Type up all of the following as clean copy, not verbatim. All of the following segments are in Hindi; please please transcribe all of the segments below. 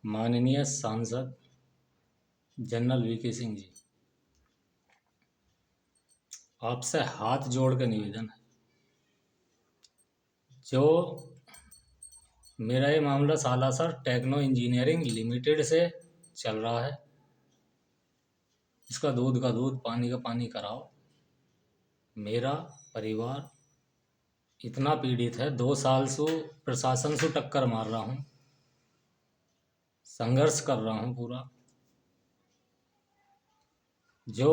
माननीय सांसद जनरल वीके सिंह जी, आपसे हाथ जोड़ कर निवेदन है। जो मेरा ये मामला सालासर टेक्नो इंजीनियरिंग लिमिटेड से चल रहा है, इसका दूध का दूध पानी का पानी कराओ। मेरा परिवार इतना पीड़ित है, 2 साल से प्रशासन से टक्कर मार रहा हूँ, संघर्ष कर रहा हूँ पूरा। जो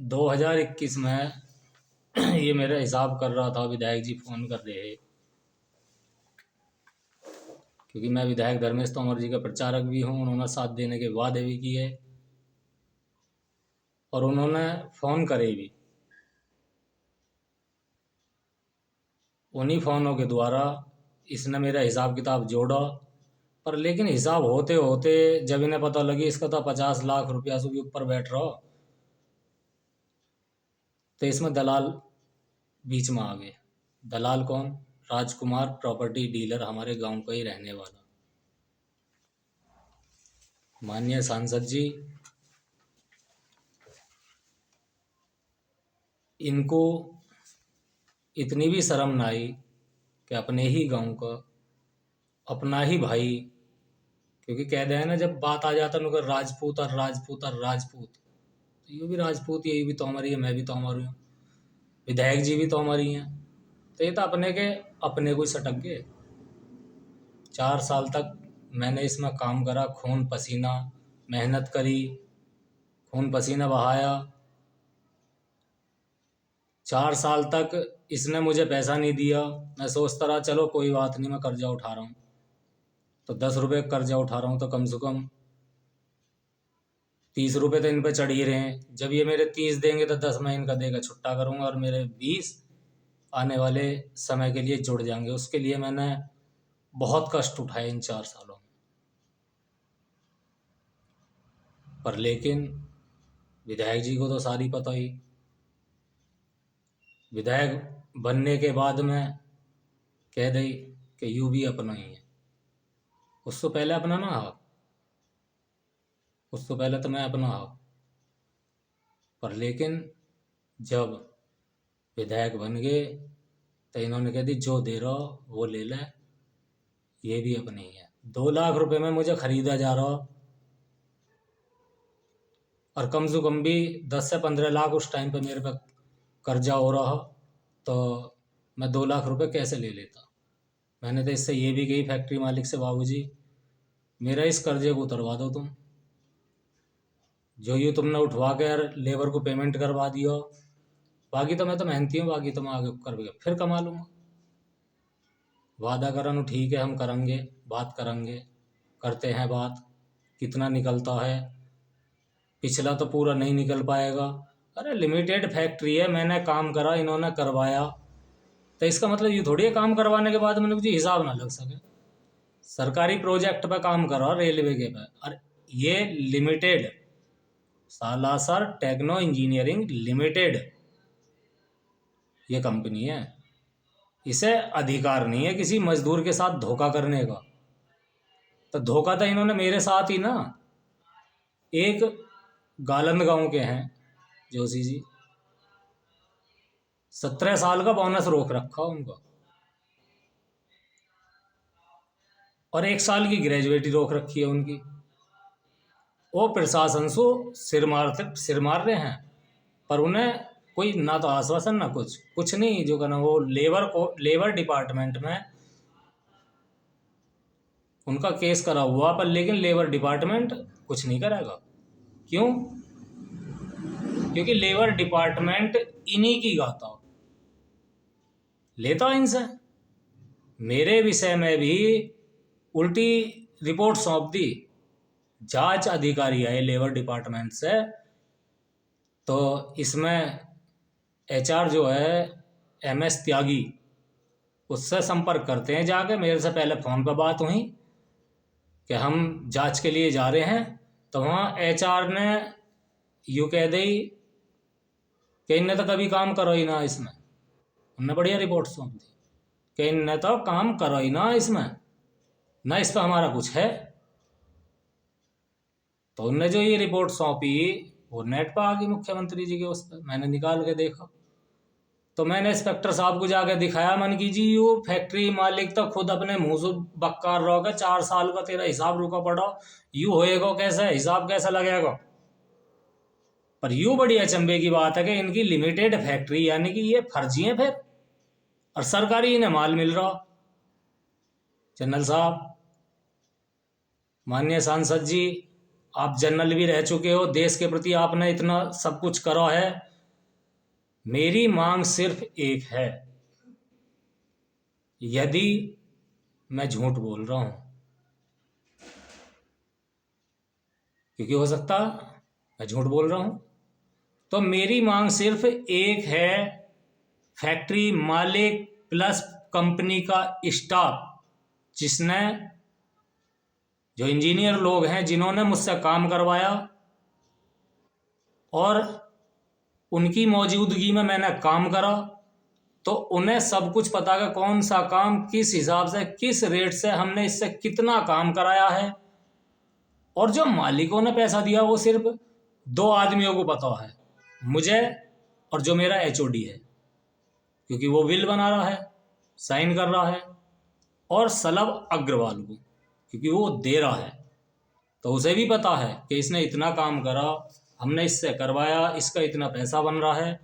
2021 में ये मेरा हिसाब कर रहा था, विधायक जी फ़ोन कर रहे, क्योंकि मैं विधायक धर्मेश तोमर जी का प्रचारक भी हूँ। उन्होंने साथ देने के वादे भी किए और उन्होंने फ़ोन करे भी। उन्हीं फ़ोनों के द्वारा इसने मेरा हिसाब किताब जोड़ा, पर लेकिन हिसाब होते होते जब इन्हें पता लगी इसका तो 50 लाख रुपया से भी ऊपर बैठ रहा, तो इसमें दलाल बीच में आ गए। दलाल कौन? राजकुमार प्रॉपर्टी डीलर, हमारे गांव का ही रहने वाला। माननीय सांसद जी, इनको इतनी भी शर्म ना आई कि अपने ही गांव का अपना ही भाई, क्योंकि कह दे ना जब बात आ जाता है राजपूत और राजपूत और राजपूत, तो ये भी राजपूत, ये भी तो हमारी है, मैं भी तो हमारी हूँ, विधायक जी भी तो हमारी हैं। तो ये तो अपने के अपने को ही सटक गए। 4 साल तक मैंने इसमें काम करा, खून पसीना मेहनत करी, खून पसीना बहाया। 4 साल तक इसने मुझे पैसा नहीं दिया। मैं सोचता रहा चलो कोई बात नहीं, मैं कर्जा उठा रहा हूँ, तो 10 रुपये कर्जा उठा रहा हूँ तो कम से कम 30 रुपये तो इन पे चढ़ ही रहे हैं। जब ये मेरे 30 देंगे तो 10 मैं इनका देकर छुट्टा करूँगा और मेरे 20 आने वाले समय के लिए जुड़ जाएंगे। उसके लिए मैंने बहुत कष्ट उठाए इन 4 सालों में। पर लेकिन विधायक जी को तो सारी पता ही। विधायक बनने के बाद में कह दी कि यू भी अपना ही है। उससे पहले अपना ना हा, उससे पहले तो मैं अपना हा। पर लेकिन जब विधायक बन गए तो इन्होंने कह दी जो दे रहा वो ले ले, ये भी अपनी ही है। 2 लाख रुपए में मुझे खरीदा जा रहा, और कम से कम भी 10 से 15 लाख उस टाइम पे मेरे पे कर्जा हो रहा, तो मैं 2 लाख रुपए कैसे ले लेता। मैंने तो इससे ये भी कही फैक्ट्री मालिक से, बाबूजी मेरा इस कर्जे को उतरवा दो तुम, जो ये तुमने उठवा के यार लेबर को पेमेंट करवा दिया, बाकी तो मैं तो मेहनती हूँ, बाकी तो मैं आगे कर फिर कमा लूँगा। वादा करा, ठीक है हम करेंगे, बात करेंगे, करते हैं बात, कितना निकलता है। पिछला तो पूरा नहीं निकल पाएगा। अरे लिमिटेड फैक्ट्री है, मैंने काम करा, इन्होंने करवाया, तो इसका मतलब ये थोड़ी है काम करवाने के बाद मैंने कुछ हिसाब ना लग सके। सरकारी प्रोजेक्ट पे काम करा, रेलवे के पे, और ये लिमिटेड सालासर टेक्नो इंजीनियरिंग लिमिटेड ये कंपनी है। इसे अधिकार नहीं है किसी मजदूर के साथ धोखा करने का। तो धोखा तो इन्होंने मेरे साथ ही ना, एक गालंद गांव के हैं जोशी जी, 17 साल का बोनस रोक रखा उनका, और 1 साल की ग्रेजुएटी रोक रखी है उनकी। वो प्रशासन से सिर मार रहे हैं, पर उन्हें कोई ना तो आश्वासन ना कुछ नहीं। जो कहना वो लेबर डिपार्टमेंट में उनका केस करा हुआ, पर लेकिन लेबर डिपार्टमेंट कुछ नहीं करेगा। क्यों? क्योंकि लेबर डिपार्टमेंट इन्हीं की गाता लेता इनसे। मेरे विषय में भी उल्टी रिपोर्ट सौंप दी। जांच अधिकारी आए लेबर डिपार्टमेंट से, तो इसमें एचआर जो है MS त्यागी, उससे संपर्क करते हैं जाके। मेरे से पहले फ़ोन पर बात हुई कि हम जांच के लिए जा रहे हैं, तो वहाँ HR ने यूँ कह दी कि इनने तो कभी काम करो ही ना इसमें। हमने बढ़िया रिपोर्ट सौंप दी कि इनने तो काम करो ही ना इसमें, ना इस पर हमारा कुछ है। तो उनने जो ये रिपोर्ट सौंपी वो नेट पर आ गई मुख्यमंत्री जी के उस पर, मैंने निकाल के देखा। तो मैंने इंस्पेक्टर साहब को जाके दिखाया, मन की जी वो फैक्ट्री मालिक तो खुद अपने मुंह से बक्कार रहोगे, 4 साल का तेरा हिसाब रुका पड़ा, यू होएगा कैसे, हिसाब कैसे लगेगा। पर यूँ बड़ी अचंभे की बात है कि इनकी लिमिटेड फैक्ट्री, यानी कि ये फर्जी है फिर, और सरकारी इन्हें माल मिल रहा। जनरल साहब, माननीय सांसद जी, आप जनरल भी रह चुके हो, देश के प्रति आपने इतना सब कुछ करा है। मेरी मांग सिर्फ एक है, यदि मैं झूठ बोल रहा हूं, क्योंकि हो सकता मैं झूठ बोल रहा हूं, तो मेरी मांग सिर्फ एक है, फैक्ट्री मालिक प्लस कंपनी का स्टाफ, जिसने, जो इंजीनियर लोग हैं जिन्होंने मुझसे काम करवाया और उनकी मौजूदगी में मैंने काम करा, तो उन्हें सब कुछ पता है कौन सा काम किस हिसाब से किस रेट से हमने इससे कितना काम कराया है। और जो मालिकों ने पैसा दिया वो सिर्फ 2 आदमियों को पता है, मुझे और जो मेरा एचओडी है, क्योंकि वो बिल बना रहा है, साइन कर रहा है, और सलभ अग्रवाल को, क्योंकि वो दे रहा है, तो उसे भी पता है कि इसने इतना काम करा, हमने इससे करवाया, इसका इतना पैसा बन रहा है।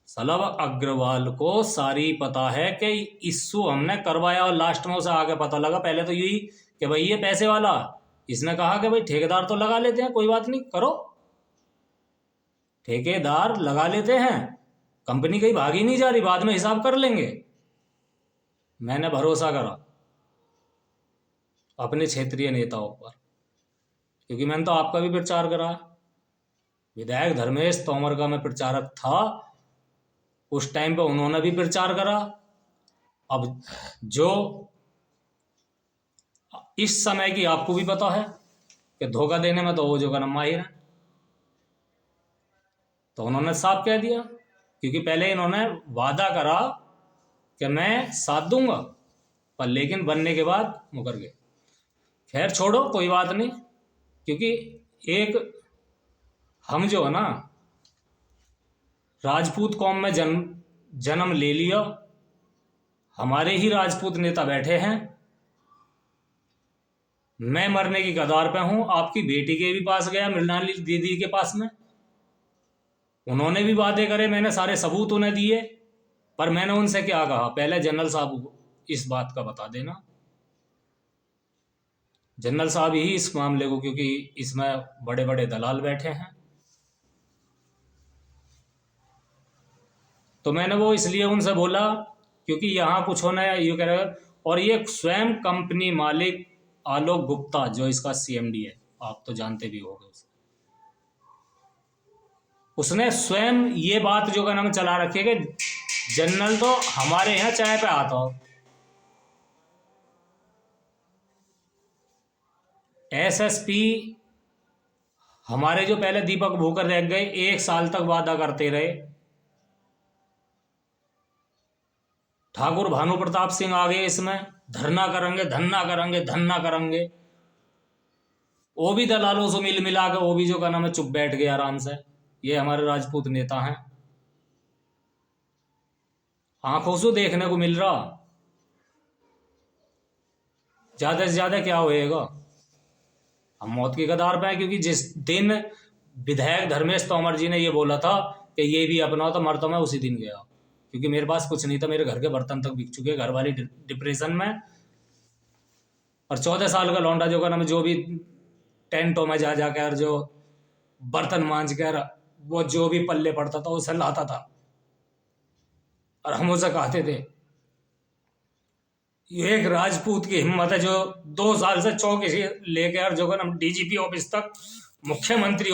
सलभ अग्रवाल को सारी पता है कि इश्यू हमने करवाया, और लास्ट में उसे आगे पता लगा, पहले तो यही कि भाई ये पैसे वाला, इसने कहा कि भाई ठेकेदार तो लगा लेते हैं, कोई बात नहीं करो, ठेकेदार लगा लेते हैं, कंपनी कहीं भागी नहीं जा रही, बाद में हिसाब कर लेंगे। मैंने भरोसा करा अपने क्षेत्रीय नेताओं पर, क्योंकि मैंने तो आपका भी प्रचार करा, विधायक धर्मेश तोमर का मैं प्रचारक था, उस टाइम पे उन्होंने भी प्रचार करा। अब जो इस समय की आपको भी पता है कि धोखा देने में तो वो जो का नाम माहिर है, तो उन्होंने साफ कह दिया, क्योंकि पहले इन्होंने वादा करा कि मैं साथ दूंगा, पर लेकिन बनने के बाद मुकर गए। खैर छोड़ो, कोई बात नहीं, क्योंकि एक हम जो है ना, राजपूत कौम में जन्म ले लिया, हमारे ही राजपूत नेता बैठे हैं, मैं मरने की कगार पे हूं, आपकी बेटी के भी पास गया, मृणाली दीदी के पास में, उन्होंने भी वादे करे, मैंने सारे सबूत उन्हें दिए, पर मैंने उनसे क्या कहा, पहले जनरल साहब को इस बात का बता देना, जनरल साहब ही इस मामले को, क्योंकि इसमें बड़े बड़े दलाल बैठे हैं, तो मैंने वो इसलिए उनसे बोला क्योंकि यहाँ कुछ होना है, ये कह रहे, और ये स्वयं कंपनी मालिक आलोक गुप्ता, जो इसका सीएमडी है, आप तो जानते भी होंगे उसे, उसने स्वयं ये बात जो का नाम चला रखी है कि जनरल तो हमारे यहाँ चाय पे आता हो, एसएसपी हमारे जो पहले दीपक भूकर रह गए, 1 साल तक वादा करते रहे, ठाकुर भानु प्रताप सिंह आ गए इसमें, धरना करेंगे, धरना करेंगे, धरना करेंगे, वो भी दलालों से मिल मिला के वो भी जो का नाम है चुप बैठ गए आराम से। ये हमारे राजपूत नेता हैं, आंखों से देखने को मिल रहा, ज्यादा से ज्यादा क्या होएगा, हम मौत की कगार पे हैं, क्योंकि जिस दिन विधायक धर्मेश तोमर जी ने ये बोला था कि ये भी अपना, तो मर तो मैं उसी दिन गया, क्योंकि मेरे पास कुछ नहीं था, मेरे घर के बर्तन तक बिक चुके, घर वाली डिप्रेशन में, और 14 साल का लौंडा जो का नाम, जो भी टेंटों में जा जाकर जो बर्तन मांझ कर वो जो भी पल्ले पड़ता था उसे लाता था, और हम उसे कहते थे, ये एक राजपूत की हिम्मत है जो 2 साल से चौकी से लेकर जो नाम डीजीपी ऑफिस तक, मुख्यमंत्री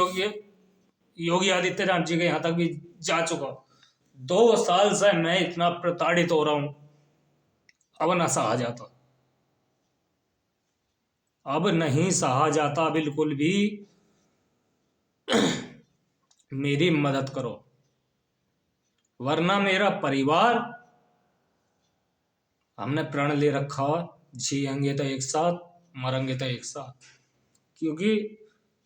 योगी आदित्यनाथ जी के यहाँ तक भी जा चुका, 2 साल से मैं इतना प्रताड़ित हो रहा हूं, अब ना सहा जाता, अब नहीं सहा जाता बिल्कुल भी, मेरी मदद करो, वरना मेरा परिवार, हमने प्रण ले रखा, जिएंगे तो एक साथ, मरेंगे तो एक साथ, क्योंकि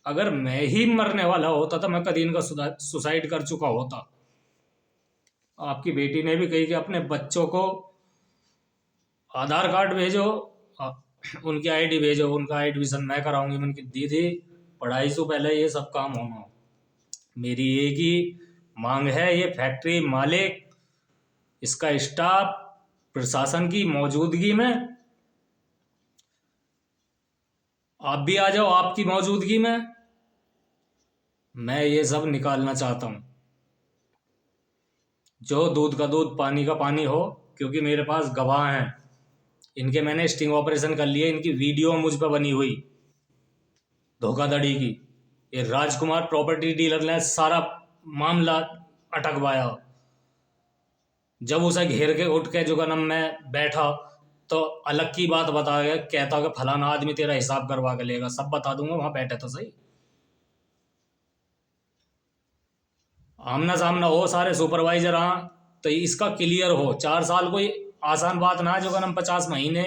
अगर मैं ही मरने वाला होता तो मैं कभी इनका सुसाइड कर चुका होता। आपकी बेटी ने भी कही कि अपने बच्चों को आधार कार्ड भेजो, उनकी आईडी भेजो, उनका एडमिशन मैं कराऊंगी। मैंने कहा दीदी पढ़ाई से पहले ये सब काम होना। मेरी एक ही मांग है, ये फैक्ट्री मालिक, इसका स्टाफ, प्रशासन की मौजूदगी में आप भी आ जाओ, आपकी मौजूदगी में मैं ये सब निकालना चाहता हूँ। जो दूध का दूध पानी का पानी हो, क्योंकि मेरे पास गवाह हैं। इनके मैंने स्टिंग ऑपरेशन कर लिए, इनकी वीडियो मुझ पर बनी हुई धोखाधड़ी की। ये राजकुमार प्रॉपर्टी डीलर ने सारा मामला अटकवाया। जब उसे घेर के उठ के जो गनम में बैठा तो अलग की बात बता गया, कहता कि फलाना आदमी तेरा हिसाब करवा के लेगा। सब बता दूंगा, वहां बैठे तो सही। आमना सामना हो, सारे सुपरवाइजर तो इसका क्लियर हो। 4 साल कोई आसान बात ना है। जो गनम 50 महीने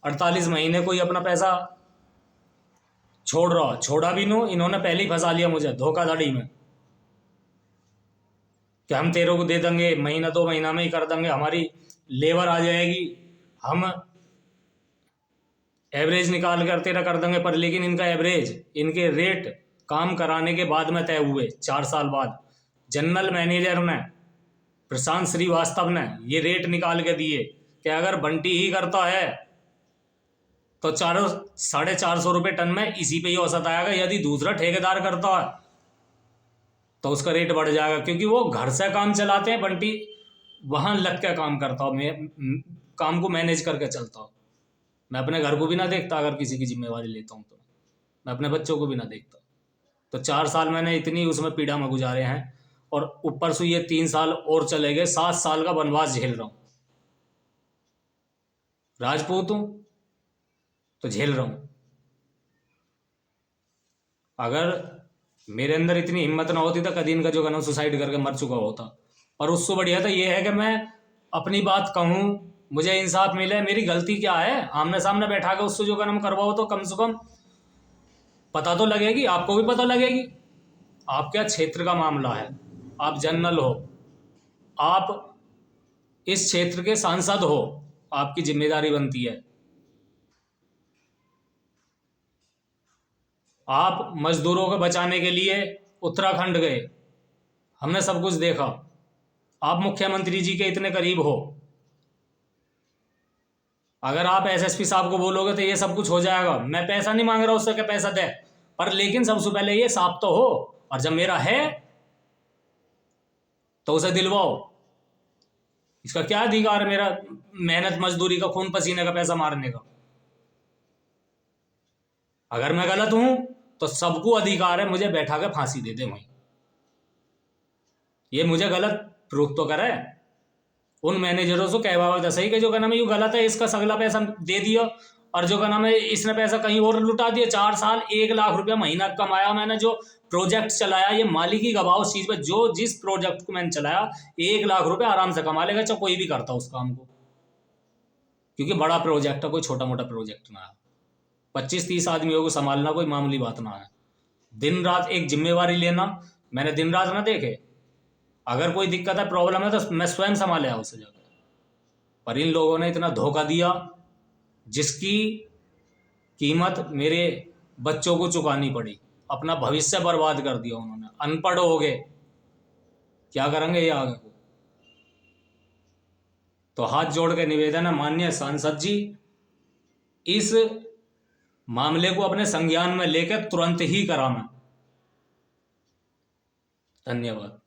48 महीने कोई अपना पैसा छोड़ा भी नो। इन्होंने पहले ही फंसा लिया मुझे धोखाधड़ी में कि हम तेरे को दे देंगे, महीना 2 महीना में ही कर देंगे, हमारी लेबर आ जाएगी, हम एवरेज निकाल कर तेरा कर देंगे। पर लेकिन इनका एवरेज, इनके रेट काम कराने के बाद में तय हुए। 4 साल बाद जनरल मैनेजर ने, प्रशांत श्रीवास्तव ने ये रेट निकाल के दिए कि अगर बंटी ही करता है तो 450 रुपये टन में इसी पे ही औसत आएगा। यदि दूसरा ठेकेदार करता है तो उसका रेट बढ़ जाएगा, क्योंकि वो घर से काम चलाते हैं। बंटी वहां लग के काम करता हूँ, मैं काम को मैनेज करके चलता हूँ। मैं अपने घर को भी ना देखता, अगर किसी की जिम्मेवारी लेता हूँ तो मैं अपने बच्चों को भी ना देखता। तो 4 साल मैंने इतनी उसमें पीड़ा में गुजारे हैं, और ऊपर से ये 3 साल और चले गए। 7 साल का वनवास झेल रहा हूँ। राजपूत हूँ तो झेल रहा हूँ। अगर मेरे अंदर इतनी हिम्मत ना होती तो कभी इनका जो गनम सुसाइड करके मर चुका होता। और उससे बढ़िया तो ये है कि मैं अपनी बात कहूँ, मुझे इंसाफ मिले। मेरी गलती क्या है, आमने सामने बैठा के उससे जो गनम करवाओ तो कम से कम पता तो लगेगी, आपको भी पता लगेगी आप क्या क्षेत्र का मामला है। आप जनरल हो, आप इस क्षेत्र के सांसद हो, आपकी जिम्मेदारी बनती है। आप मजदूरों को बचाने के लिए उत्तराखंड गए, हमने सब कुछ देखा। आप मुख्यमंत्री जी के इतने करीब हो, अगर आप एसएसपी साहब को बोलोगे तो ये सब कुछ हो जाएगा। मैं पैसा नहीं मांग रहा उससे कि पैसा दे, पर लेकिन सबसे पहले ये साफ तो हो। और जब मेरा है तो उसे दिलवाओ। इसका क्या अधिकार है मेरा मेहनत मजदूरी का, खून पसीने का पैसा मारने का? अगर मैं गलत हूं तो सबको अधिकार है मुझे बैठा के फांसी दे दे वहीं। ये मुझे गलत प्रूफ तो करे। उन मैनेजरों से कहवा सही कि जो का नाम है यू गलत है, इसका सगला पैसा दे दिया, और जो का नाम है इसने पैसा कहीं और लुटा दिया। 4 साल 1 लाख रुपया महीना कमाया मैंने। जो प्रोजेक्ट चलाया, ये मालिक ही गवाह उस चीज पे। जो जिस प्रोजेक्ट को मैंने चलाया 1 लाख रुपया आराम से कमा लेगा, चाहे कोई भी करता उस काम को, क्योंकि बड़ा प्रोजेक्ट है, कोई छोटा मोटा प्रोजेक्ट ना है। 25-30 आदमियों को संभालना कोई मामूली बात ना है। दिन रात एक जिम्मेवारी लेना, मैंने दिन रात ना देखे। अगर कोई दिक्कत है, प्रॉब्लम है तो मैं स्वयं संभाले उसे जाकर। पर इन लोगों ने इतना धोखा दिया जिसकी कीमत मेरे बच्चों को चुकानी पड़ी। अपना भविष्य बर्बाद कर दिया उन्होंने। अनपढ़ हो गए, क्या करेंगे ये आगे को। तो हाथ जोड़ के निवेदन है, माननीय सांसद जी, इस मामले को अपने संज्ञान में लेकर तुरंत ही कराना। धन्यवाद।